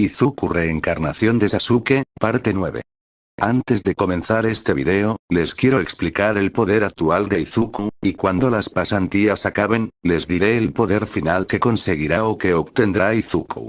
Izuku reencarnación de Sasuke, parte 9. Antes de comenzar este video, les quiero explicar el poder actual de Izuku, y cuando las pasantías acaben, les diré el poder final que conseguirá o que obtendrá Izuku.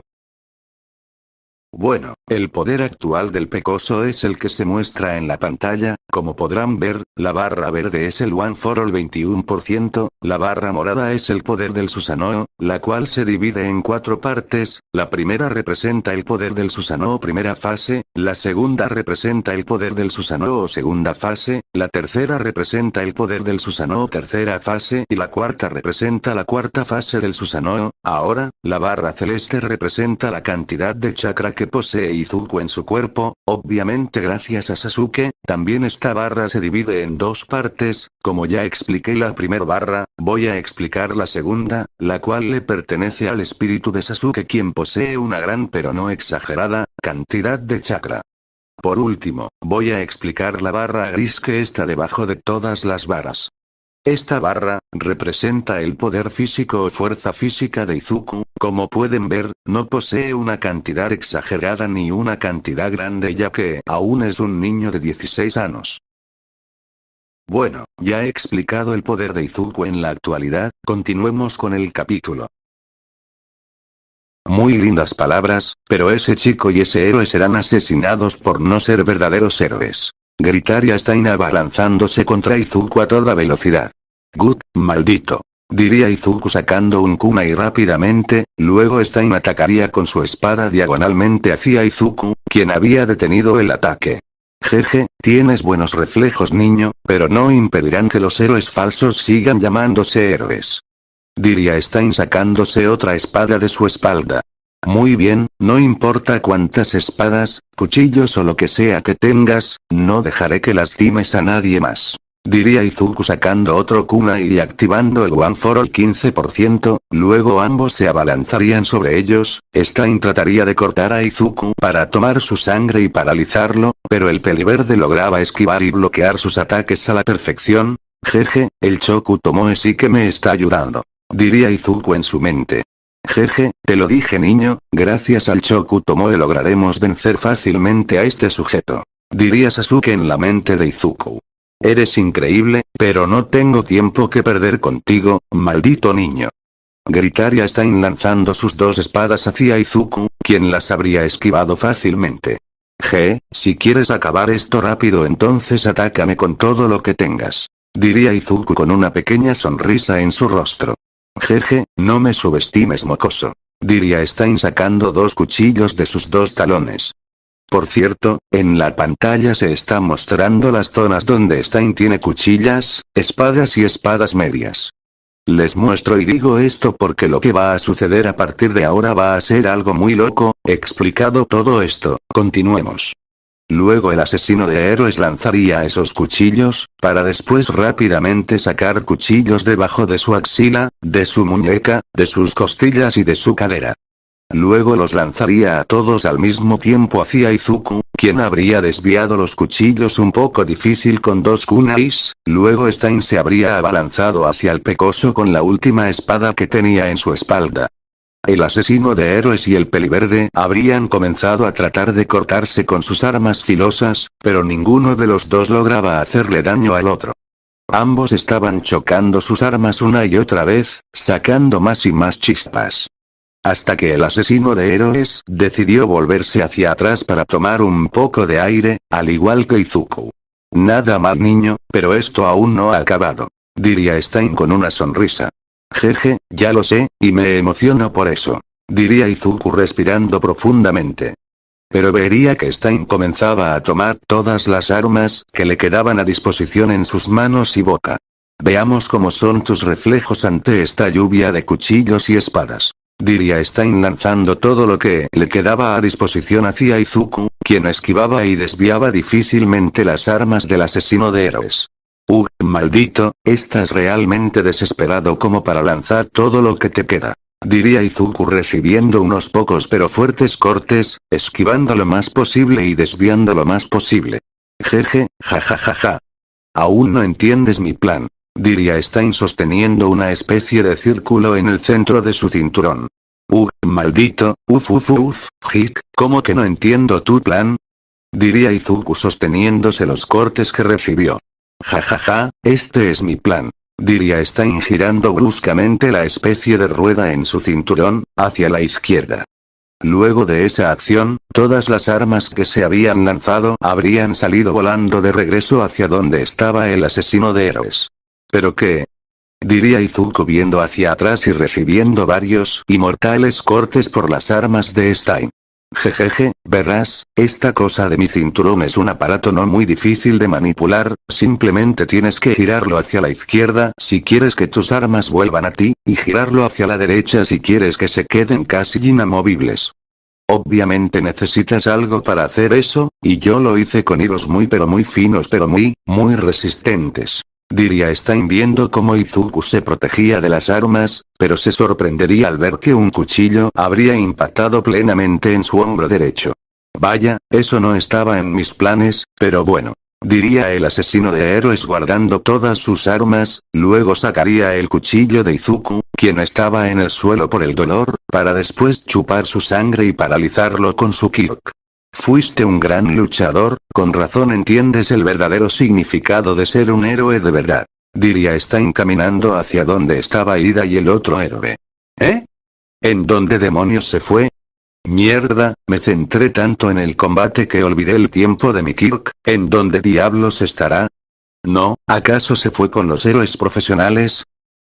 Bueno, el poder actual del Pecoso es el que se muestra en la pantalla, como podrán ver, la barra verde es el One for All 21%, la barra morada es el poder del Susanoo, la cual se divide en 4 partes, la primera representa el poder del Susanoo primera fase, la segunda representa el poder del Susanoo segunda fase, la tercera representa el poder del Susanoo tercera fase y la cuarta representa la cuarta fase del Susanoo. Ahora, la barra celeste representa la cantidad de chakra que posee Izuku en su cuerpo, obviamente gracias a Sasuke. También esta barra se divide en 2 partes, como ya expliqué la primera barra, voy a explicar la segunda, la cual le pertenece al espíritu de Sasuke, quien posee una gran pero no exagerada, cantidad de chakra. Por último, voy a explicar la barra gris que está debajo de todas las barras. Esta barra, representa el poder físico o fuerza física de Izuku, como pueden ver, no posee una cantidad exagerada ni una cantidad grande ya que aún es un niño de 16 años. Bueno, ya he explicado el poder de Izuku en la actualidad, continuemos con el capítulo. Muy lindas palabras, pero ese chico y ese héroe serán asesinados por no ser verdaderos héroes. Gritaria está abalanzándose contra Izuku a toda velocidad. Good, maldito. Diría Izuku sacando un kunai rápidamente, luego Stein atacaría con su espada diagonalmente hacia Izuku, quien había detenido el ataque. Jeje, tienes buenos reflejos niño, pero no impedirán que los héroes falsos sigan llamándose héroes. Diría Stein sacándose otra espada de su espalda. Muy bien, no importa cuántas espadas, cuchillos o lo que sea que tengas, no dejaré que lastimes a nadie más. Diría Izuku sacando otro kunai y activando el One for All 15%, luego ambos se abalanzarían sobre ellos. Stein trataría de cortar a Izuku para tomar su sangre y paralizarlo, pero el peliverde lograba esquivar y bloquear sus ataques a la perfección. Jeje, el Choku Tomoe sí que me está ayudando. Diría Izuku en su mente. Jeje, te lo dije niño, gracias al Choku Tomoe lograremos vencer fácilmente a este sujeto. Diría Sasuke en la mente de Izuku. Eres increíble, pero no tengo tiempo que perder contigo, maldito niño. Gritaria está lanzando sus 2 espadas hacia Izuku, quien las habría esquivado fácilmente. Si quieres acabar esto rápido entonces atácame con todo lo que tengas. Diría Izuku con una pequeña sonrisa en su rostro. Jeje, no me subestimes mocoso. Diría Stein sacando 2 cuchillos de sus 2 talones. Por cierto, en la pantalla se está mostrando las zonas donde Stein tiene cuchillas, espadas y espadas medias. Les muestro y digo esto porque lo que va a suceder a partir de ahora va a ser algo muy loco. Explicado todo esto, continuemos. Luego el asesino de héroes lanzaría esos cuchillos, para después rápidamente sacar cuchillos debajo de su axila, de su muñeca, de sus costillas y de su cadera. Luego los lanzaría a todos al mismo tiempo hacia Izuku, quien habría desviado los cuchillos un poco difícil con 2 kunais, luego Stein se habría abalanzado hacia el Pecoso con la última espada que tenía en su espalda. El asesino de héroes y el peliverde habrían comenzado a tratar de cortarse con sus armas filosas, pero ninguno de los dos lograba hacerle daño al otro. Ambos estaban chocando sus armas una y otra vez, sacando más y más chispas. Hasta que el asesino de héroes decidió volverse hacia atrás para tomar un poco de aire, al igual que Izuku. Nada mal niño, pero esto aún no ha acabado. Diría Stein con una sonrisa. Jeje, ya lo sé, y me emociono por eso. Diría Izuku respirando profundamente. Pero vería que Stein comenzaba a tomar todas las armas que le quedaban a disposición en sus manos y boca. Veamos cómo son tus reflejos ante esta lluvia de cuchillos y espadas. Diría Stein lanzando todo lo que le quedaba a disposición hacia Izuku, quien esquivaba y desviaba difícilmente las armas del asesino de héroes. Maldito, estás realmente desesperado como para lanzar todo lo que te queda. Diría Izuku recibiendo unos pocos pero fuertes cortes, esquivando lo más posible y desviando lo más posible. Jeje, jajajaja. Aún no entiendes mi plan. Diría Stein sosteniendo una especie de círculo en el centro de su cinturón. Maldito, Hik, ¿cómo que no entiendo tu plan? Diría Izuku sosteniéndose los cortes que recibió. Jajaja, este es mi plan. Diría Stein girando bruscamente la especie de rueda en su cinturón, hacia la izquierda. Luego de esa acción, todas las armas que se habían lanzado habrían salido volando de regreso hacia donde estaba el asesino de héroes. ¿Pero qué? Diría Izuku viendo hacia atrás y recibiendo varios y mortales cortes por las armas de Stein. Jejeje, verás, esta cosa de mi cinturón es un aparato no muy difícil de manipular, simplemente tienes que girarlo hacia la izquierda si quieres que tus armas vuelvan a ti, y girarlo hacia la derecha si quieres que se queden casi inamovibles. Obviamente necesitas algo para hacer eso, y yo lo hice con hilos muy finos pero muy resistentes. Diría Stein viendo cómo Izuku se protegía de las armas, pero se sorprendería al ver que un cuchillo habría impactado plenamente en su hombro derecho. Vaya, eso no estaba en mis planes, pero bueno. Diría el asesino de héroes guardando todas sus armas, luego sacaría el cuchillo de Izuku, quien estaba en el suelo por el dolor, para después chupar su sangre y paralizarlo con su Kirk. Fuiste un gran luchador, con razón entiendes el verdadero significado de ser un héroe de verdad. Diría Stein caminando hacia donde estaba Ida y el otro héroe. ¿Eh? ¿En dónde demonios se fue? Mierda, me centré tanto en el combate que olvidé el tiempo de mi Kirk, ¿en dónde diablos estará? No, ¿acaso se fue con los héroes profesionales?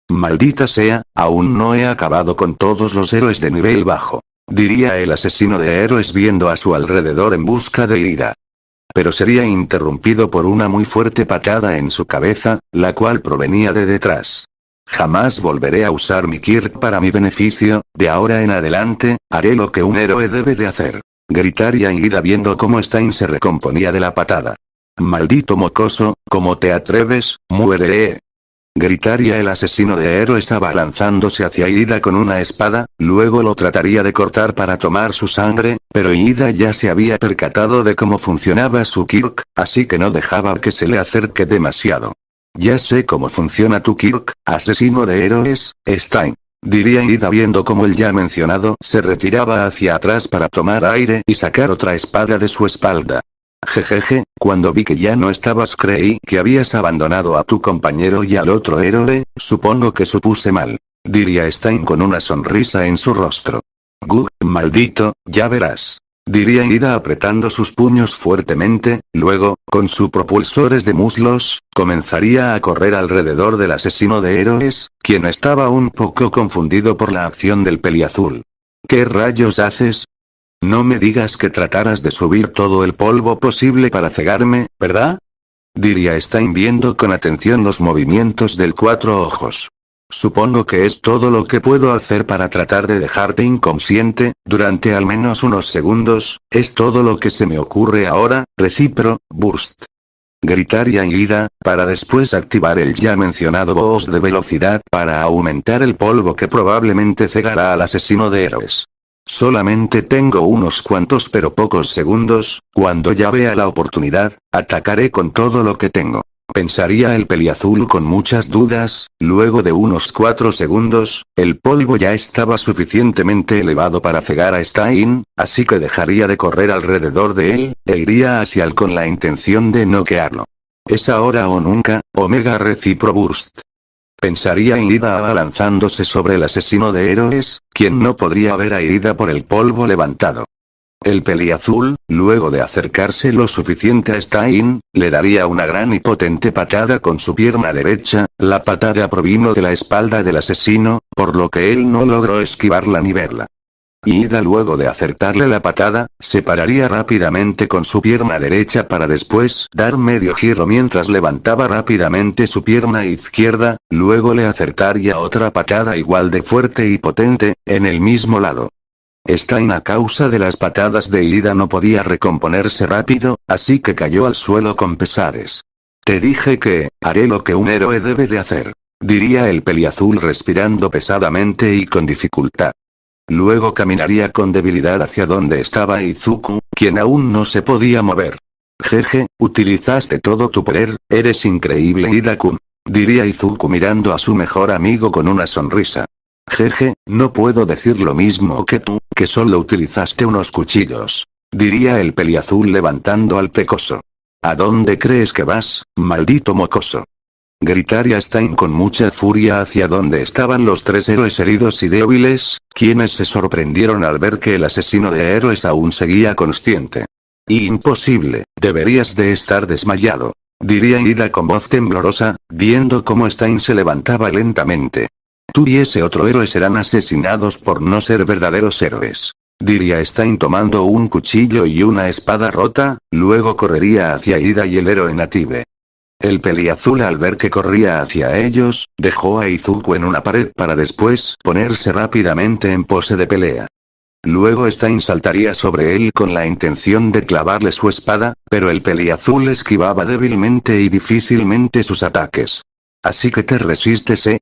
Maldita sea, aún no he acabado con todos los héroes de nivel bajo. Diría el asesino de héroes viendo a su alrededor en busca de Ida. Pero sería interrumpido por una muy fuerte patada en su cabeza, la cual provenía de detrás. Jamás volveré a usar mi Kirk para mi beneficio, de ahora en adelante, haré lo que un héroe debe de hacer. Gritaría Ida viendo cómo Stein se recomponía de la patada. Maldito mocoso, ¿cómo te atreves? Muere. Gritaría el asesino de héroes abalanzándose hacia Ida con una espada, luego lo trataría de cortar para tomar su sangre, pero Ida ya se había percatado de cómo funcionaba su Kirk, así que no dejaba que se le acerque demasiado. Ya sé cómo funciona tu Kirk, asesino de héroes, Stein. Diría Ida viendo cómo el ya mencionado se retiraba hacia atrás para tomar aire y sacar otra espada de su espalda. Jejeje, cuando vi que ya no estabas creí que habías abandonado a tu compañero y al otro héroe, supongo que supuse mal. Diría Stein con una sonrisa en su rostro. Maldito, ya verás. Diría Ida apretando sus puños fuertemente, luego, con sus propulsores de muslos, comenzaría a correr alrededor del asesino de héroes, quien estaba un poco confundido por la acción del peliazul. ¿Qué rayos haces? No me digas que trataras de subir todo el polvo posible para cegarme, ¿verdad? Diría Stein viendo con atención los movimientos del Cuatro Ojos. Supongo que es todo lo que puedo hacer para tratar de dejarte inconsciente, durante al menos unos segundos, es todo lo que se me ocurre ahora, Burst. Gritaría Ida, para después activar el ya mencionado boost de velocidad para aumentar el polvo que probablemente cegará al asesino de héroes. Solamente tengo unos cuantos pero pocos segundos, cuando ya vea la oportunidad, atacaré con todo lo que tengo. Pensaría el peliazul con muchas dudas, luego de unos 4 segundos, el polvo ya estaba suficientemente elevado para cegar a Stein, así que dejaría de correr alrededor de él, e iría hacia él con la intención de noquearlo. Es ahora o nunca, Omega Burst. Pensaría Ida abalanzándose sobre el asesino de héroes, quien no podría ver a Ida por el polvo levantado. El peliazul, luego de acercarse lo suficiente a Stein, le daría una gran y potente patada con su pierna derecha, la patada provino de la espalda del asesino, por lo que él no logró esquivarla ni verla. Ida luego de acertarle la patada, se pararía rápidamente con su pierna derecha para después dar medio giro mientras levantaba rápidamente su pierna izquierda, luego le acertaría otra patada igual de fuerte y potente, en el mismo lado. Stein a causa de las patadas de Ida no podía recomponerse rápido, así que cayó al suelo con pesares. Te dije que, haré lo que un héroe debe de hacer. Diría el peliazul respirando pesadamente y con dificultad. Luego caminaría con debilidad hacia donde estaba Izuku, quien aún no se podía mover. Jeje, utilizaste todo tu poder, eres increíble Ida-kun. Diría Izuku mirando a su mejor amigo con una sonrisa. Jeje, no puedo decir lo mismo que tú, que solo utilizaste unos cuchillos. Diría el peliazul levantando al pecoso. ¿A dónde crees que vas, maldito mocoso? Gritaría Stein con mucha furia hacia donde estaban los tres héroes heridos y débiles, quienes se sorprendieron al ver que el asesino de héroes aún seguía consciente. Imposible, deberías de estar desmayado. Diría Ida con voz temblorosa, viendo cómo Stein se levantaba lentamente. Tú y ese otro héroe serán asesinados por no ser verdaderos héroes. Diría Stein tomando un cuchillo y una espada rota, luego correría hacia Ida y el héroe native. El peliazul al ver que corría hacia ellos, dejó a Izuku en una pared para después ponerse rápidamente en pose de pelea. Luego Stein saltaría sobre él con la intención de clavarle su espada, pero el peliazul esquivaba débilmente y difícilmente sus ataques. Así que te resistes, ¿eh?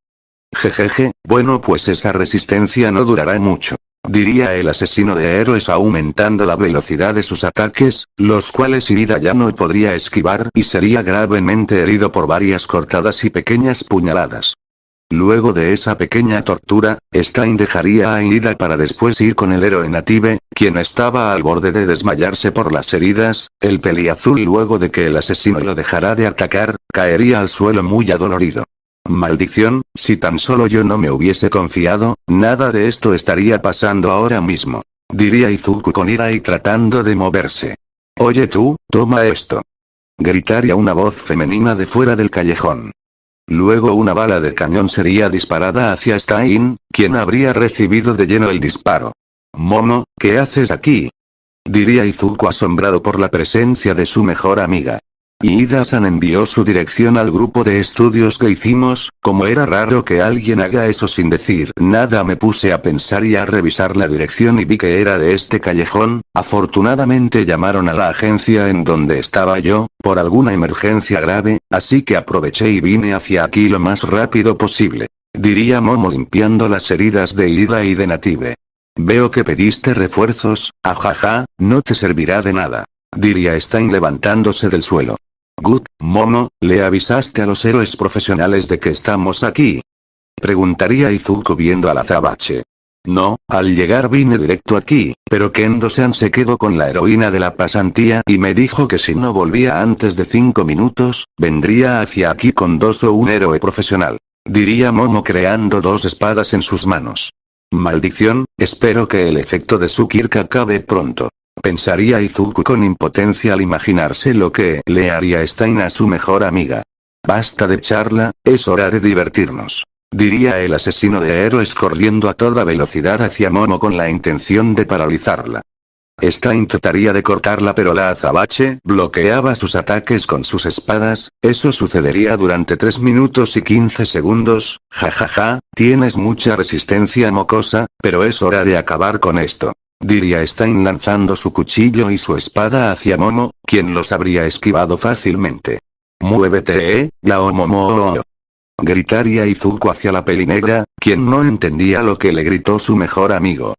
Jejeje, bueno pues esa resistencia no durará mucho. Diría el asesino de héroes aumentando la velocidad de sus ataques, los cuales Ida ya no podría esquivar y sería gravemente herido por varias cortadas y pequeñas puñaladas. Luego de esa pequeña tortura, Stein dejaría a Ida para después ir con el héroe native, quien estaba al borde de desmayarse por las heridas, el peliazul luego de que el asesino lo dejara de atacar, caería al suelo muy adolorido. Maldición, si tan solo yo no me hubiese confiado, nada de esto estaría pasando ahora mismo. Diría Izuku con ira y tratando de moverse. Oye tú, toma esto. Gritaría una voz femenina de fuera del callejón. Luego una bala de cañón sería disparada hacia Stein, quien habría recibido de lleno el disparo. Momo, ¿qué haces aquí? Diría Izuku asombrado por la presencia de su mejor amiga. Ida-san envió su dirección al grupo de estudios que hicimos, como era raro que alguien haga eso sin decir nada me puse a pensar y a revisar la dirección y vi que era de este callejón, afortunadamente llamaron a la agencia en donde estaba yo, por alguna emergencia grave, así que aproveché y vine hacia aquí lo más rápido posible. Diría Momo limpiando las heridas de Ida y de Native. Veo que pediste refuerzos, ajaja, no te servirá de nada. Diría Stein levantándose del suelo. Good, Momo, ¿le avisaste a los héroes profesionales de que estamos aquí? Preguntaría Izuku viendo al azabache. No, al llegar vine directo aquí, pero Kendo-san se quedó con la heroína de la pasantía y me dijo que si no volvía antes de 5 minutos, vendría hacia aquí con 2 o un héroe profesional. Diría Momo creando 2 espadas en sus manos. Maldición, espero que el efecto de su Kirk acabe pronto. Pensaría Izuku con impotencia al imaginarse lo que le haría Stein a su mejor amiga. Basta de charla, es hora de divertirnos. Diría el asesino de héroes corriendo a toda velocidad hacia Momo con la intención de paralizarla. Stein trataría de cortarla pero la azabache bloqueaba sus ataques con sus espadas, eso sucedería durante 3 minutos y 15 segundos, jajaja, tienes mucha resistencia mocosa, pero es hora de acabar con esto. Diría Stein lanzando su cuchillo y su espada hacia Momo, quien los habría esquivado fácilmente. Muévete, Yao Momo. Gritaría Izuku hacia la pelinegra, quien no entendía lo que le gritó su mejor amigo.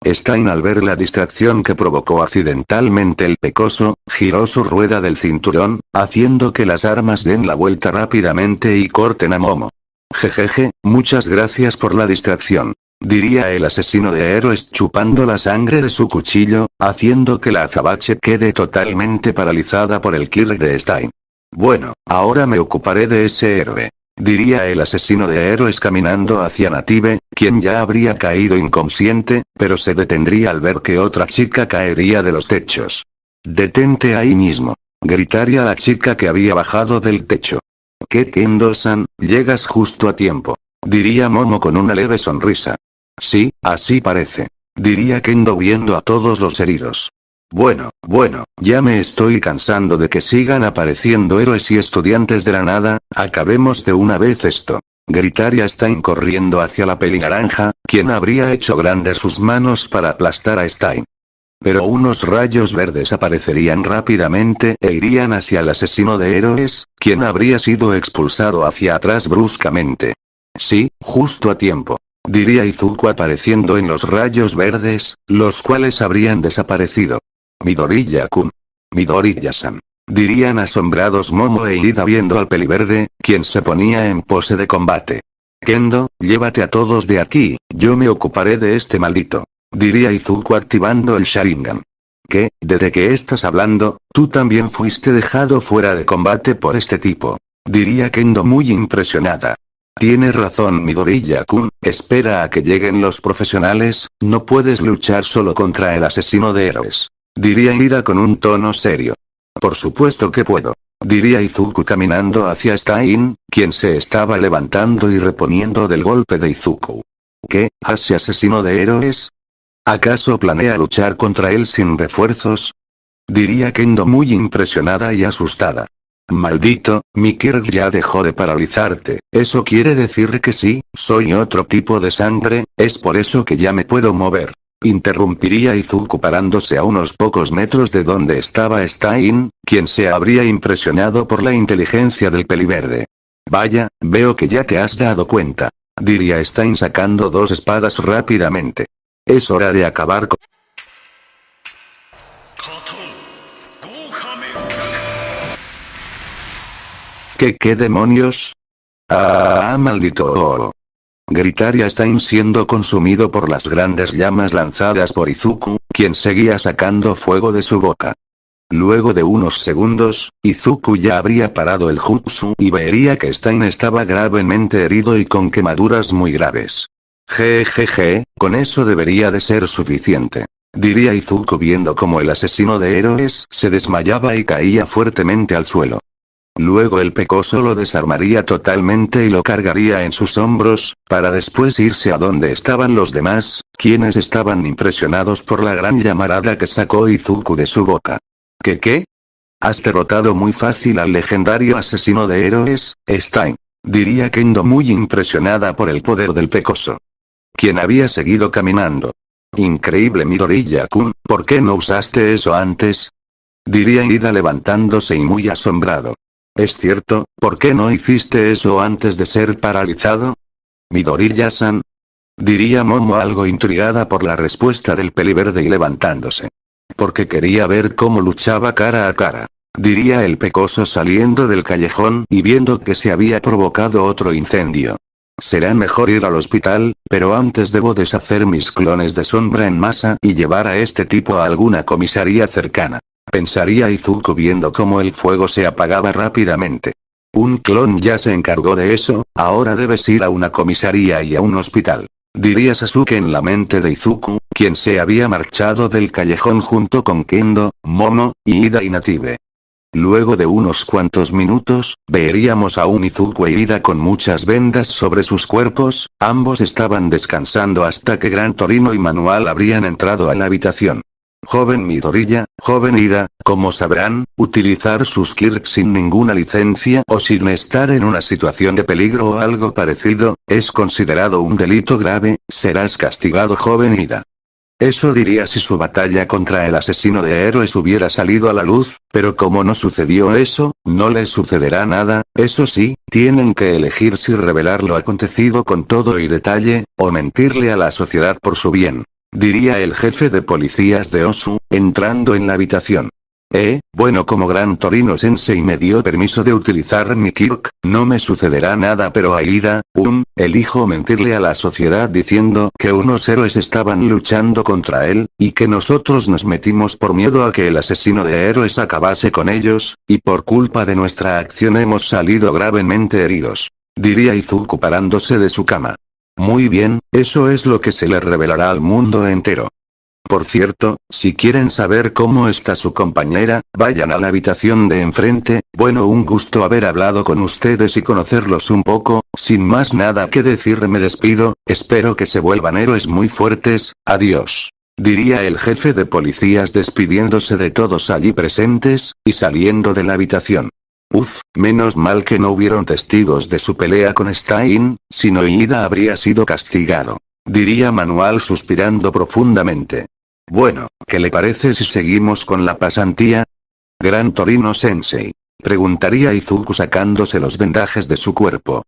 Stein al ver la distracción que provocó accidentalmente el pecoso, giró su rueda del cinturón, haciendo que las armas den la vuelta rápidamente y corten a Momo. Jejeje, muchas gracias por la distracción. Diría el asesino de héroes chupando la sangre de su cuchillo, haciendo que la azabache quede totalmente paralizada por el kill de Stein. Bueno, ahora me ocuparé de ese héroe. Diría el asesino de héroes caminando hacia Native, quien ya habría caído inconsciente, pero se detendría al ver que otra chica caería de los techos. Detente ahí mismo. Gritaría la chica que había bajado del techo. ¿Qué Kendo-san, llegas justo a tiempo? Diría Momo con una leve sonrisa. Sí, así parece. Diría Kendo viendo a todos los heridos. Bueno, ya me estoy cansando de que sigan apareciendo héroes y estudiantes de la nada, acabemos de una vez esto. Gritaría Stein corriendo hacia la peli naranja, quien habría hecho grandes sus manos para aplastar a Stein. Pero unos rayos verdes aparecerían rápidamente e irían hacia el asesino de héroes, quien habría sido expulsado hacia atrás bruscamente. Sí, justo a tiempo. Diría Izuku apareciendo en los rayos verdes, los cuales habrían desaparecido. Midoriya-kun. Midoriya-san. Dirían asombrados Momo e Ida viendo al peliverde, quien se ponía en pose de combate. Kendo, llévate a todos de aquí, yo me ocuparé de este maldito. Diría Izuku activando el Sharingan. ¿Qué? ¿De qué estás hablando? Tú también fuiste dejado fuera de combate por este tipo. Diría Kendo muy impresionada. Tienes razón Midoriya-kun, espera a que lleguen los profesionales, no puedes luchar solo contra el asesino de héroes. Diría Ida con un tono serio. Por supuesto que puedo. Diría Izuku caminando hacia Stein, quien se estaba levantando y reponiendo del golpe de Izuku. ¿Qué? ¿Hace asesino de héroes? ¿Acaso planea luchar contra él sin refuerzos? Diría Kendo muy impresionada y asustada. Maldito, mi Kirk ya dejó de paralizarte, ¿eso quiere decir que sí, soy otro tipo de sangre, es por eso que ya me puedo mover? Interrumpiría Izuku parándose a unos pocos metros de donde estaba Stein, quien se habría impresionado por la inteligencia del peliverde. Vaya, veo que ya te has dado cuenta. Diría Stein sacando dos espadas rápidamente. Es hora de acabar con... ¿Qué demonios? ¡Ah, maldito! Gritaría Stein siendo consumido por las grandes llamas lanzadas por Izuku, quien seguía sacando fuego de su boca. Luego de unos segundos, Izuku ya habría parado el jutsu y vería que Stein estaba gravemente herido y con quemaduras muy graves. Jejeje, con eso debería de ser suficiente. Diría Izuku viendo como el asesino de héroes se desmayaba y caía fuertemente al suelo. Luego el pecoso lo desarmaría totalmente y lo cargaría en sus hombros, para después irse a donde estaban los demás, quienes estaban impresionados por la gran llamarada que sacó Izuku de su boca. ¿Qué? Has derrotado muy fácil al legendario asesino de héroes, Stein. Diría Kendo muy impresionada por el poder del pecoso. Quien había seguido caminando. Increíble Midoriya-kun, ¿por qué no usaste eso antes? Diría Ida levantándose y muy asombrado. Es cierto, ¿por qué no hiciste eso antes de ser paralizado? Midoriya-san. Diría Momo algo intrigada por la respuesta del peliverde y levantándose. Porque quería ver cómo luchaba cara a cara. Diría el pecoso saliendo del callejón y viendo que se había provocado otro incendio. Será mejor ir al hospital, pero antes debo deshacer mis clones de sombra en masa y llevar a este tipo a alguna comisaría cercana. Pensaría Izuku viendo cómo el fuego se apagaba rápidamente. Un clon ya se encargó de eso, ahora debes ir a una comisaría y a un hospital. Diría Sasuke en la mente de Izuku, quien se había marchado del callejón junto con Kendo, Momo, Ida y Native. Luego de unos cuantos minutos, veríamos a un Izuku e Ida con muchas vendas sobre sus cuerpos, ambos estaban descansando hasta que Gran Torino y Manual habrían entrado a la habitación. Joven Midoriya, joven Ida, como sabrán, utilizar sus Kirk sin ninguna licencia o sin estar en una situación de peligro o algo parecido, es considerado un delito grave, serás castigado joven Ida. Eso diría si su batalla contra el asesino de héroes hubiera salido a la luz, pero como no sucedió eso, no les sucederá nada, eso sí, tienen que elegir si revelar lo acontecido con todo y detalle, o mentirle a la sociedad por su bien. Diría el jefe de policías de Osu, entrando en la habitación. Bueno como Gran Torino Sensei me dio permiso de utilizar mi Kirk, no me sucederá nada pero a Ida, elijo mentirle a la sociedad diciendo que unos héroes estaban luchando contra él, y que nosotros nos metimos por miedo a que el asesino de héroes acabase con ellos, y por culpa de nuestra acción hemos salido gravemente heridos. Diría Izuku parándose de su cama. Muy bien, eso es lo que se le revelará al mundo entero. Por cierto, si quieren saber cómo está su compañera, vayan a la habitación de enfrente, bueno un gusto haber hablado con ustedes y conocerlos un poco, sin más nada que decir me despido, espero que se vuelvan héroes muy fuertes, adiós. Diría el jefe de policías despidiéndose de todos allí presentes, y saliendo de la habitación. Menos mal que no hubieron testigos de su pelea con Stein, si no Ida habría sido castigado. Diría Manual suspirando profundamente. Bueno, ¿qué le parece si seguimos con la pasantía? Gran Torino Sensei. Preguntaría Izuku sacándose los vendajes de su cuerpo.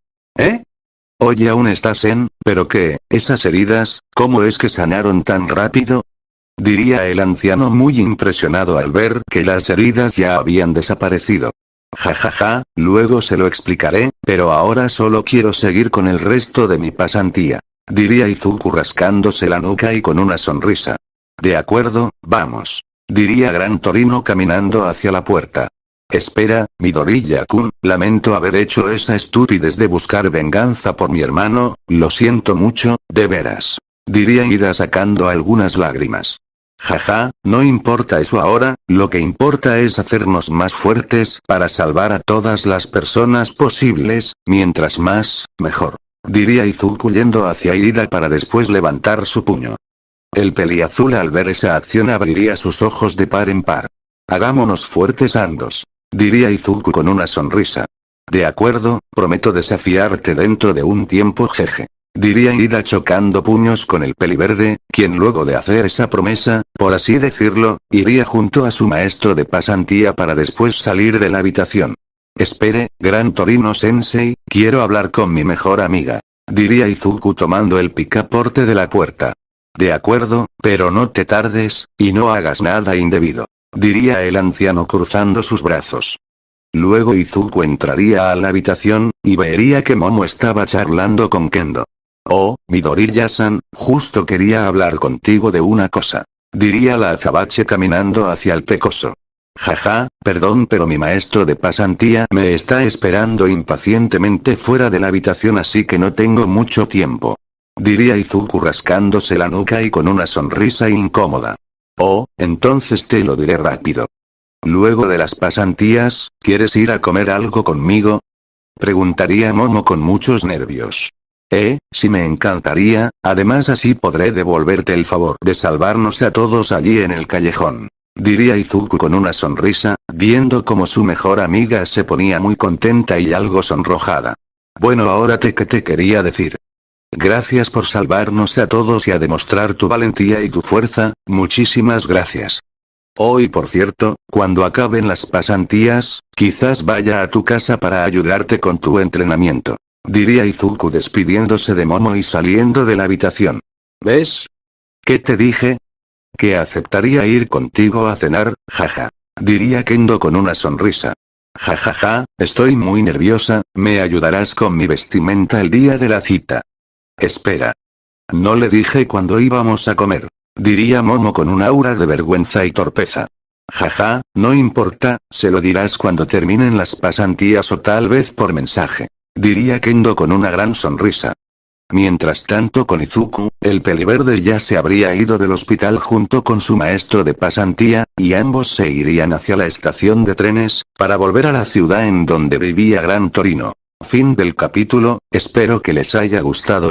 Oye aún estás ¿pero qué, esas heridas, cómo es que sanaron tan rápido? Diría el anciano muy impresionado al ver que las heridas ya habían desaparecido. Jajaja, luego se lo explicaré, pero ahora solo quiero seguir con el resto de mi pasantía. Diría Izuku rascándose la nuca y con una sonrisa. De acuerdo, vamos. Diría Gran Torino caminando hacia la puerta. Espera, Midoriya-kun, lamento haber hecho esa estupidez de buscar venganza por mi hermano, lo siento mucho, de veras. Diría Ida sacando algunas lágrimas. Jaja, no importa eso ahora, lo que importa es hacernos más fuertes para salvar a todas las personas posibles, mientras más, mejor. Diría Izuku yendo hacia Ida para después levantar su puño. El peliazul al ver esa acción abriría sus ojos de par en par. Hagámonos fuertes ambos. Diría Izuku con una sonrisa. De acuerdo, prometo desafiarte dentro de un tiempo jeje. Diría Ida chocando puños con el peliverde, quien luego de hacer esa promesa, por así decirlo, iría junto a su maestro de pasantía para después salir de la habitación. Espere, Gran Torino Sensei, quiero hablar con mi mejor amiga. Diría Izuku tomando el picaporte de la puerta. De acuerdo, pero no te tardes, y no hagas nada indebido. Diría el anciano cruzando sus brazos. Luego Izuku entraría a la habitación, y vería que Momo estaba charlando con Kendo. Oh, Midoriya-san, justo quería hablar contigo de una cosa. Diría la azabache caminando hacia el pecoso. Jaja, perdón pero mi maestro de pasantía me está esperando impacientemente fuera de la habitación así que no tengo mucho tiempo. Diría Izuku rascándose la nuca y con una sonrisa incómoda. Oh, entonces te lo diré rápido. Luego de las pasantías, ¿quieres ir a comer algo conmigo? Preguntaría Momo con muchos nervios. Sí me encantaría, además así podré devolverte el favor de salvarnos a todos allí en el callejón. Diría Izuku con una sonrisa, viendo como su mejor amiga se ponía muy contenta y algo sonrojada. Bueno ahora que te quería decir. Gracias por salvarnos a todos y a demostrar tu valentía y tu fuerza, muchísimas gracias. Oh y por cierto, cuando acaben las pasantías, quizás vaya a tu casa para ayudarte con tu entrenamiento. Diría Izuku despidiéndose de Momo y saliendo de la habitación. ¿Ves? ¿Qué te dije? Que aceptaría ir contigo a cenar, jaja. Diría Kendo con una sonrisa. Jajaja, estoy muy nerviosa, ¿me ayudarás con mi vestimenta el día de la cita? Espera. No le dije cuando íbamos a comer. Diría Momo con un aura de vergüenza y torpeza. Jaja, no importa, se lo dirás cuando terminen las pasantías o tal vez por mensaje. Diría Kendo con una gran sonrisa. Mientras tanto con Izuku, el peliverde ya se habría ido del hospital junto con su maestro de pasantía, y ambos se irían hacia la estación de trenes, para volver a la ciudad en donde vivía Gran Torino. Fin del capítulo, espero que les haya gustado.